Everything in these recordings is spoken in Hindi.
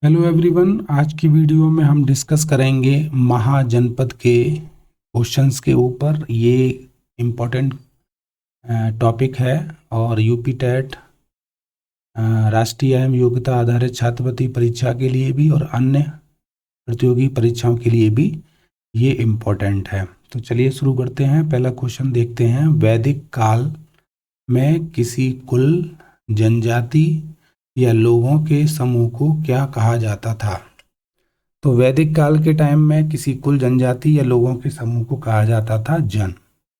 हेलो एवरीवन, आज की वीडियो में हम डिस्कस करेंगे महाजनपद के क्वेश्चंस के ऊपर। ये इम्पोर्टेंट टॉपिक है और यूपी टेट राष्ट्रीय एवं योग्यता आधारित छात्रवृत्ति परीक्षा के लिए भी और अन्य प्रतियोगी परीक्षाओं के लिए भी ये इम्पोर्टेंट है। तो चलिए शुरू करते हैं। पहला क्वेश्चन देखते हैं। वैदिक काल में किसी कुल, जनजाति या लोगों के समूह को क्या कहा जाता था? तो वैदिक काल के टाइम में किसी कुल, जनजाति या लोगों के समूह को कहा जाता था जन।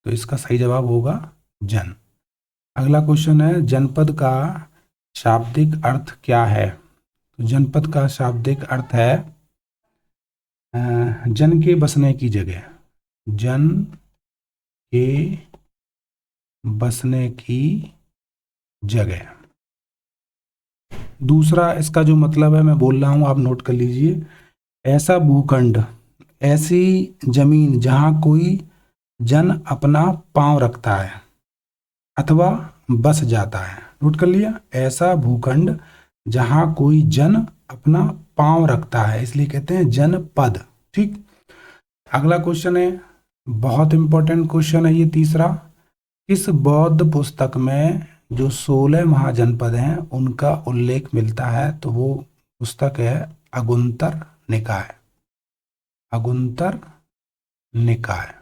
तो इसका सही जवाब होगा जन। अगला क्वेश्चन है, जनपद का शाब्दिक अर्थ क्या है? तो जनपद का शाब्दिक अर्थ है जन के बसने की जगह। जन के बसने की जगह। दूसरा इसका जो मतलब है मैं बोल रहा हूं, आप नोट कर लीजिए। ऐसा भूखंड, ऐसी जमीन जहां कोई जन अपना पांव रखता है अथवा बस जाता है। नोट कर लिया, ऐसा भूखंड जहां कोई जन अपना पांव रखता है, इसलिए कहते हैं जनपद। ठीक। अगला क्वेश्चन है, बहुत इंपॉर्टेंट क्वेश्चन है ये तीसरा। इस बौद्ध पुस्तक में जो 16 महाजनपद हैं उनका उल्लेख मिलता है, तो वो पुस्तक है अगुंतर निकाय। अगुंतर निकाय।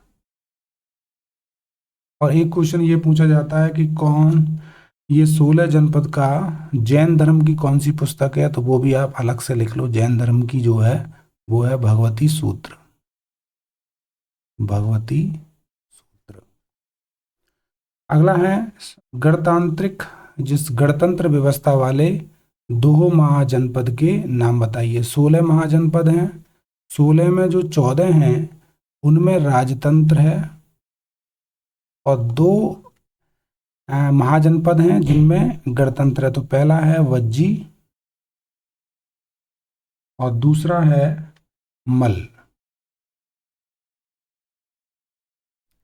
और एक क्वेश्चन ये पूछा जाता है कि कौन ये 16 जनपद का जैन धर्म की कौन सी पुस्तक है? तो वो भी आप अलग से लिख लो। जैन धर्म की जो है वो है भगवती सूत्र। भगवती सूत्र। अगला है, गणतांत्रिक जिस गणतंत्र व्यवस्था वाले 2 महाजनपद के नाम बताइए। 16 महाजनपद हैं, 16 में जो 14 हैं उनमें राजतंत्र है और 2 महाजनपद हैं जिनमें गणतंत्र है। तो पहला है वज्जी और दूसरा है मल।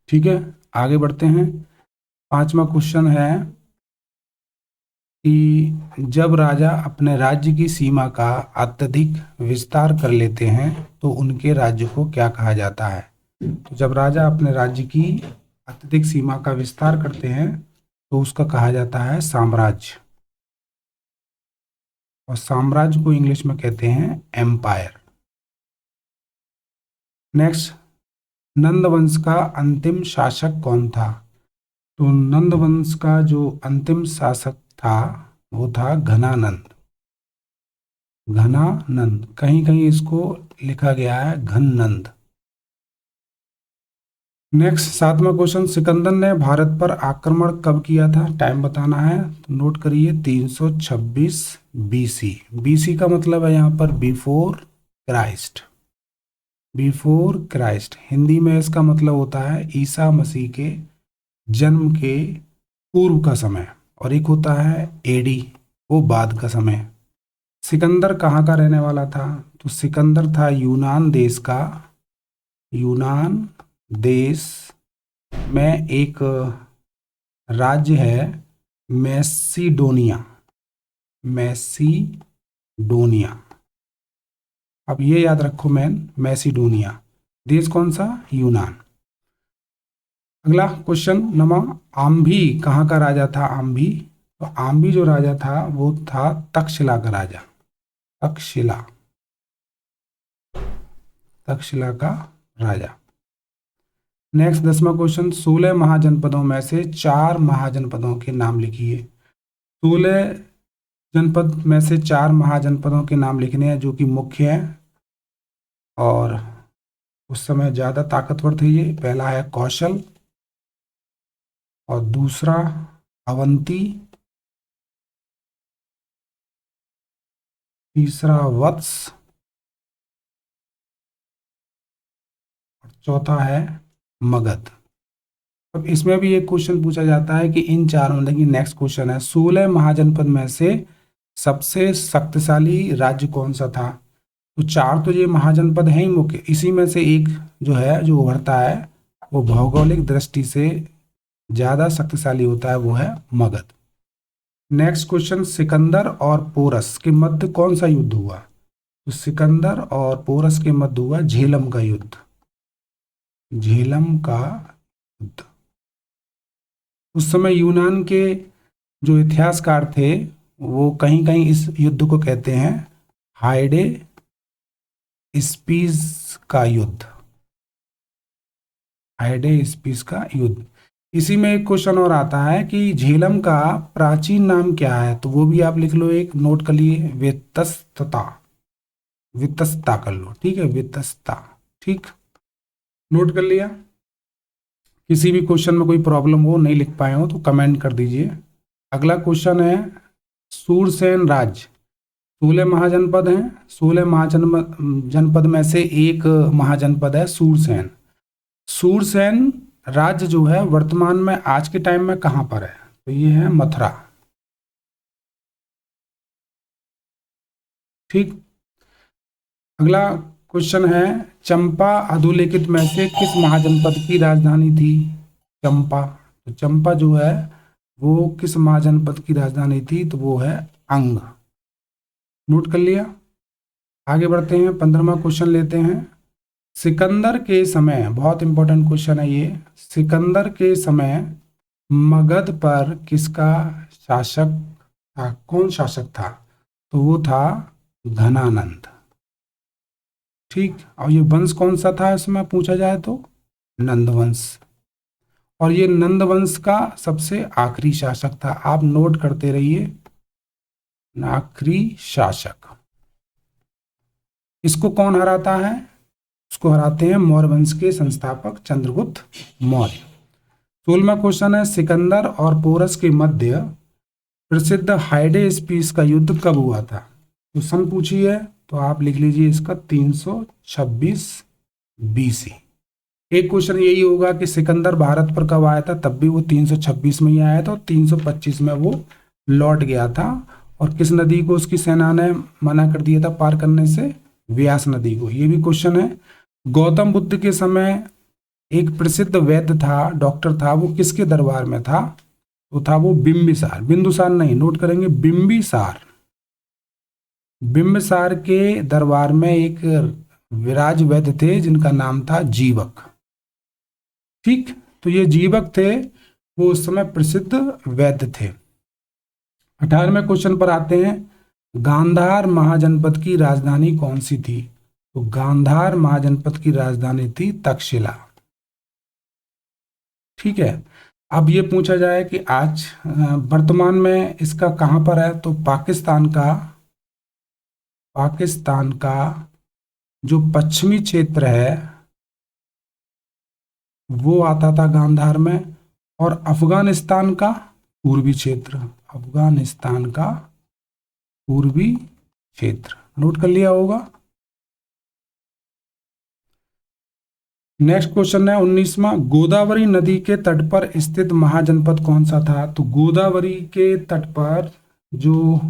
ठीक है, आगे बढ़ते हैं। 5वां क्वेश्चन है कि जब राजा अपने राज्य की सीमा का अत्यधिक विस्तार कर लेते हैं तो उनके राज्य को क्या कहा जाता है? तो जब राजा अपने राज्य की अत्यधिक सीमा का विस्तार करते हैं तो उसका कहा जाता है साम्राज्य। और साम्राज्य को इंग्लिश में कहते हैं एम्पायर। नेक्स्ट, नंद वंश का अंतिम शासक कौन था? तो नंद वंश का जो अंतिम शासक था वो था घनानंद। घनानंद, कहीं कहीं इसको लिखा गया है घननंद। नेक्स्ट 7वां क्वेश्चन, सिकंदर ने भारत पर आक्रमण कब किया था? टाइम बताना है, तो नोट करिए 326 बीसी। बीसी का मतलब है यहाँ पर before Christ. Before Christ Hindi में इसका मतलब होता है ईसा मसीह के जन्म के पूर्व का समय, और एक होता है एडी, वो बाद का समय। सिकंदर कहाँ का रहने वाला था? तो सिकंदर था यूनान देश का। यूनान देश में एक राज्य है मैसिडोनिया। मैसिडोनिया, अब ये याद रखो मैसिडोनिया। देश कौन सा? यूनान। अगला क्वेश्चन नंबर, आम्भी कहाँ का राजा था? आम्भी, तो आम्भी जो राजा था वो था तक्षशिला का राजा। तक्षशिला, तक्षशिला का राजा। नेक्स्ट 10वां क्वेश्चन, 16 महाजनपदों में से 4 महाजनपदों के नाम लिखिए। 16 जनपद में से 4 महाजनपदों के नाम लिखने हैं जो कि मुख्य हैं और उस समय ज़्यादा ताकतवर थे ये। पहला है कौशल और दूसरा अवंती, तीसरा वत्स और चौथा है मगध। अब इसमें भी एक क्वेश्चन पूछा जाता है कि इन चारों, देखिए नेक्स्ट क्वेश्चन है, 16 महाजनपद में से सबसे शक्तिशाली राज्य कौन सा था? तो 4 तो ये महाजनपद हैं ही मुख्य, इसी में से एक जो है जो उभरता है वो भौगोलिक दृष्टि से ज्यादा शक्तिशाली होता है, वो है मगध। नेक्स्ट क्वेश्चन, सिकंदर और पोरस के मध्य कौन सा युद्ध हुआ? तो सिकंदर और पोरस के मध्य हुआ झेलम का युद्ध, झेलम का युद्ध। उस समय यूनान के जो इतिहासकार थे वो कहीं कहीं इस युद्ध को कहते हैं हाइडे स्पीस का युद्ध, हाइडे स्पीस का युद्ध। इसी में एक क्वेश्चन और आता है कि झेलम का प्राचीन नाम क्या है, तो वो भी आप लिख लो, एक नोट कर लिए, वितस्ता, वितस्ता कर लो, ठीक है, वितस्ता, ठीक, नोट कर लिया। किसी भी क्वेश्चन में कोई प्रॉब्लम हो, नहीं लिख पाए हो तो कमेंट कर दीजिए। अगला क्वेश्चन है सूरसेन राज्य, 16 महाजनपद हैं, 16 महाजनपद में से एक महाजनपद है सूरसेन। सूरसेन राज्य जो है वर्तमान में आज के टाइम में कहाँ पर है, तो ये है मथुरा, ठीक। अगला क्वेश्चन है चंपा अधोलिखित में से किस महाजनपद की राजधानी थी, चंपा, तो चंपा जो है वो किस महाजनपद की राजधानी थी, तो वो है अंग, नोट कर लिया। आगे बढ़ते हैं, 15वां क्वेश्चन लेते हैं। सिकंदर के समय, बहुत इंपॉर्टेंट क्वेश्चन है ये, सिकंदर के समय मगध पर किसका शासक था, कौन शासक था, तो वो था धनानंद, ठीक। और ये वंश कौन सा था इसमें पूछा जाए तो नंदवंश, और ये नंदवंश का सबसे आखिरी शासक था, आप नोट करते रहिए, आखिरी शासक। इसको कौन हराता है, उसको हराते हैं मौर्य वंश के संस्थापक चंद्रगुप्त मौर्य। 16वां क्वेश्चन है सिकंदर और पोरस के मध्य प्रसिद्ध हाइडे स्पीस का युद्ध कब हुआ था, तो सन पूछी है, तो आप लिख लीजिए इसका 326 BC। एक क्वेश्चन यही होगा कि सिकंदर भारत पर कब आया था, तब भी वो 326 में ही आया था, और 325 में वो लौट गया था, और किस नदी को उसकी सेना ने मना कर दिया था पार करने से, व्यास नदी को। ये भी क्वेश्चन है। गौतम बुद्ध के समय एक प्रसिद्ध वैद्य था, डॉक्टर था, वो किसके दरबार में था, तो था वो बिंबिसार, बिंदुसार नहीं, नोट करेंगे, बिंबिसार, बिंबिसार के दरबार में एक विराज वैद्य थे जिनका नाम था जीवक, ठीक। तो ये जीवक थे, वो उस समय प्रसिद्ध वैद्य थे। 18वें क्वेश्चन पर आते हैं, गांधार महाजनपद की राजधानी कौन सी थी, तो गांधार महाजनपद की राजधानी थी तक्षशिला, ठीक है। अब ये पूछा जाए कि आज वर्तमान में इसका कहां पर है, तो पाकिस्तान का जो पश्चिमी क्षेत्र है वो आता था गांधार में, और अफगानिस्तान का पूर्वी क्षेत्र, अफगानिस्तान का पूर्वी क्षेत्र, नोट कर लिया होगा। नेक्स्ट क्वेश्चन है 19वां, गोदावरी नदी के तट पर स्थित महाजनपद कौन सा था, तो गोदावरी के तट पर जो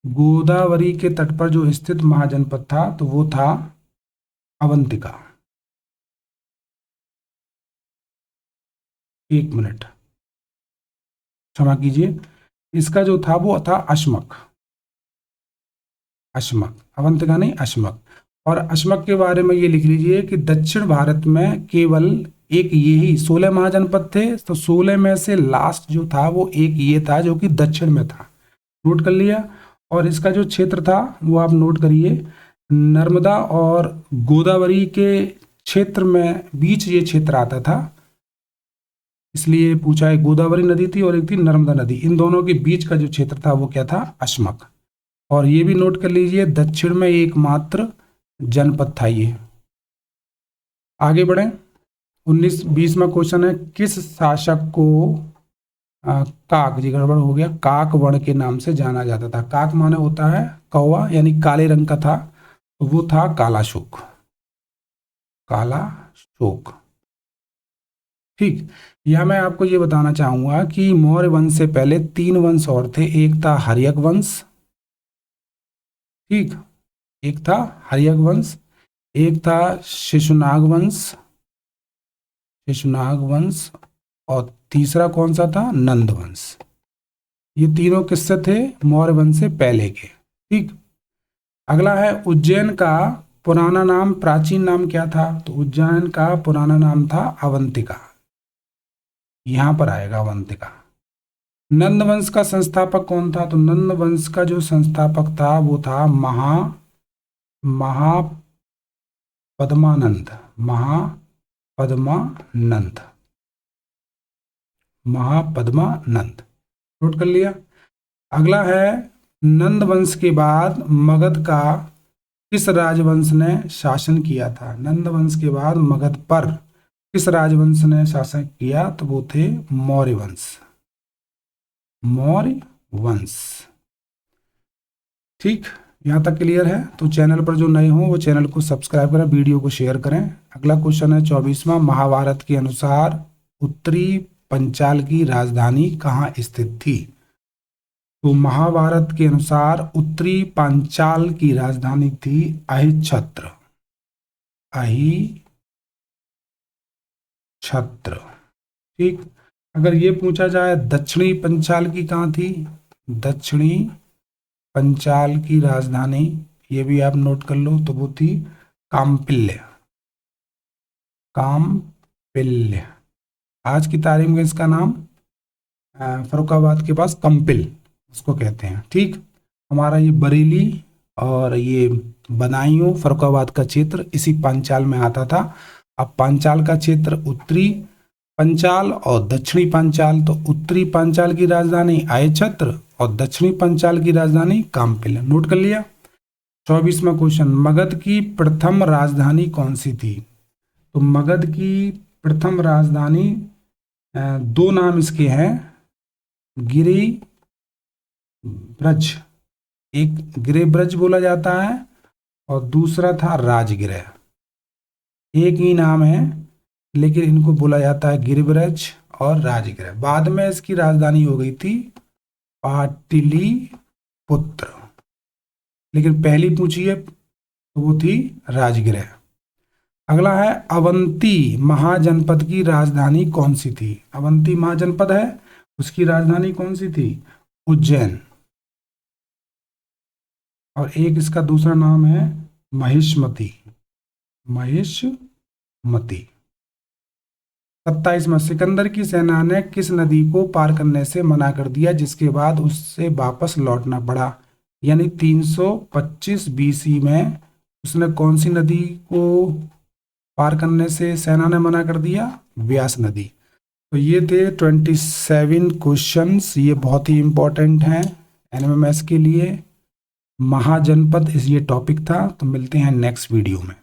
गोदावरी के तट पर जो स्थित महाजनपद था, तो वो था अवंतिका। एक मिनट क्षमा कीजिए, इसका जो था वो था अश्मक, अश्मक, अवंतिका नहीं, अश्मक। और अश्मक के बारे में ये लिख लीजिए कि दक्षिण भारत में केवल एक यही 16 महाजनपद थे, तो 16 में से लास्ट जो था वो एक ये था जो कि दक्षिण में था, नोट कर लिया। और इसका जो क्षेत्र था वो आप नोट करिए, नर्मदा और गोदावरी के क्षेत्र में बीच ये क्षेत्र आता था, इसलिए पूछा है, गोदावरी नदी थी और एक थी नर्मदा नदी, इन दोनों के बीच का जो क्षेत्र था वो क्या था, अश्मक। और ये भी नोट कर लीजिए दक्षिण में एकमात्र जनपद था ये। आगे बढ़े, 20वां क्वेश्चन है, किस शासक को काक, जी गड़बड़ हो गया, काक वर्ण के नाम से जाना जाता था। काक माने होता है कौवा, यानी काले रंग का था, तो वो था कालाशोक, कालाशोक, ठीक। यह मैं आपको ये बताना चाहूंगा कि मौर्य वंश से पहले 3 वंश और थे, एक था हर्यक वंश, ठीक, एक था हर्यक वंश, एक था शिशुनाग वंश, शिशुनाग वंश, और तीसरा कौन सा था, नंद वंश। ये तीनों किससे थे? मौर्य वंश से पहले के। ठीक। अगला है उज्जैन का पुराना नाम, प्राचीन नाम क्या था? तो उज्जैन का पुराना नाम था अवंतिका, यहां पर आएगा अवंतिका। नंद वंश का संस्थापक कौन था? तो नंद वंश का जो संस्थापक था वो था महापद्मानंद। महापद्मानंद, नोट कर लिया। अगला है नंद वंश के बाद मगध का किस राजवंश ने शासन किया था? नंद वंश के बाद मगध पर किस राजवंश ने शासन किया? तो वो थे मौर्य वंश। मौर्य वंश। ठीक, यहां तक क्लियर है? तो चैनल पर जो नए हो वो चैनल को सब्सक्राइब करें, वीडियो को शेयर करें। अगला क्वेश्चन है 24वां, महाभारत के अनुसार उत्तरी पंचाल की राजधानी कहाँ स्थित थी? तो महाभारत के अनुसार उत्तरी पांचाल की राजधानी थी अहिच्छत्र। अहिच्छत्र। ठीक। अगर ये पूछा जाए दक्षिणी पंचाल की कहाँ थी? दक्षिणी पंचाल की राजधानी, ये भी आप नोट कर लो, तो वो थी काम्पिल्य। काम्पिल्य। आज की तारीख में इसका नाम फर्रुखाबाद के पास कंपिल उसको कहते हैं। ठीक। हमारा ये बरेली और ये बदायूं फर्रुखाबाद का क्षेत्र इसी पांचाल में आता था। अब पांचाल का क्षेत्र उत्तरी पंचाल और दक्षिणी पंचाल, तो उत्तरी पंचाल की राजधानी अहिच्छत्र और दक्षिणी पंचाल की राजधानी काम्पिल। नोट कर लिया। 24वां क्वेश्चन, मगध की प्रथम राजधानी कौन सी थी? तो मगध की प्रथम राजधानी, दो नाम इसके हैं, गिरिब्रज, एक गिरिब्रज बोला जाता है और दूसरा था राजगृह। एक ही नाम है लेकिन इनको बोला जाता है गिरिब्रज और राजगृह। बाद में इसकी राजधानी हो गई थी पाटलिपुत्र, लेकिन पहली पूछी है तो वो थी राजगृह। अगला है अवंती महाजनपद की राजधानी कौन सी थी? अवंती महाजनपद है, उसकी राजधानी कौन सी थी? उज्जैन। और एक इसका दूसरा नाम है महिष्मती। 27वां, सिकंदर की सेना ने किस नदी को पार करने से मना कर दिया जिसके बाद उससे वापस लौटना पड़ा? यानी 325 BC में उसने कौन सी नदी को पार करने से सेना ने मना कर दिया? व्यास नदी। तो ये थे 27 क्वेश्चंस, ये बहुत ही इंपॉर्टेंट हैं NMMS के लिए। महाजनपद इस ये टॉपिक था। तो मिलते हैं नेक्स्ट वीडियो में।